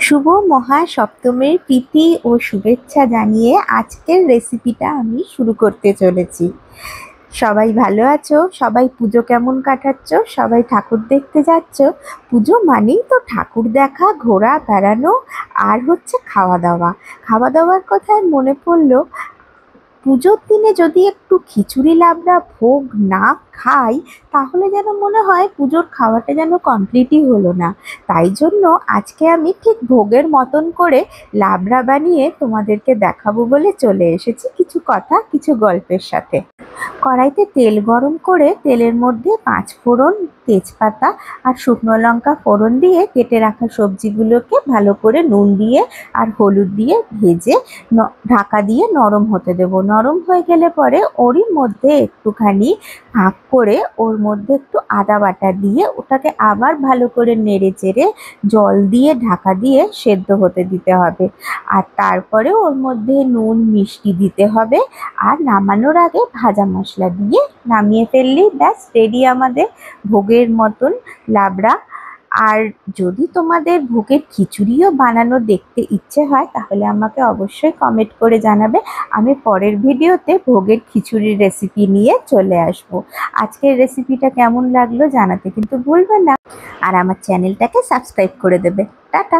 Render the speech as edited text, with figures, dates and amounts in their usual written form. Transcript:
শুভ মহাসপ্তমীর প্রীতি ও শুভেচ্ছা জানিয়ে আজকের রেসিপিটা আমি শুরু করতে চলেছি। সবাই ভালো আছো? সবাই পুজো কেমন কাটাচ্ছ? সবাই ঠাকুর দেখতে যাচ্ছ? পুজো মানেই তো ঠাকুর দেখা, ঘোরা, বেড়ানো আর হচ্ছে খাওয়া দাওয়া। খাওয়া দাওয়ার কথায় মনে পড়লো, পুজোর দিনে যদি একটু খিচুড়ি লাবড়া ভোগ না খাই তাহলে যেন মনে হয় পুজোর খাওয়াটা যেন কমপ্লিটই হলো না। তাই জন্য আজকে আমি ঠিক ভোগের মতন করে লাবড়া বানিয়ে তোমাদেরকে দেখাবো বলে চলে এসেছি কিছু কথা কিছু গল্পের সাথে। কড়াইতে তেল গরম করে তেলের মধ্যে 5 ফোড়ন, তেজপাতা আর শুকনো লঙ্কা ফোড়ন দিয়ে কেটে রাখা সবজিগুলোকে ভালো করে নুন দিয়ে আর হলুদ দিয়ে ভেজে ঢাকা দিয়ে নরম হতে দেব। নরম হয়ে গেলে পরে ওরই মধ্যে একটুখানি ভাগ করে ওর মধ্যে একটু আদা বাটা দিয়ে ওটাকে আবার ভালো করে নেড়ে চেড়ে জল দিয়ে ঢাকা দিয়ে সেদ্ধ হতে দিতে হবে। আর তারপরে ওর মধ্যে নুন মিষ্টি দিতে হবে। আর নামানোর আগে ভাজা মশলা দিয়ে নামিয়ে ফেললেই ব্যাস রেডি আমাদের ভোগের মতন লাবড়া। আর যদি তোমাদের ভোগের খিচুড়িও বানানো দেখতে ইচ্ছে হয় তাহলে আমাকে অবশ্যই কমেন্ট করে জানাবে। আমি পরের ভিডিওতে ভোগের খিচুড়ির রেসিপি নিয়ে চলে আসব। আজকের রেসিপিটা কেমন লাগলো জানাতে কিন্তু ভুলবে না, আর আমার চ্যানেলটাকে সাবস্ক্রাইব করে দেবে। টাটা।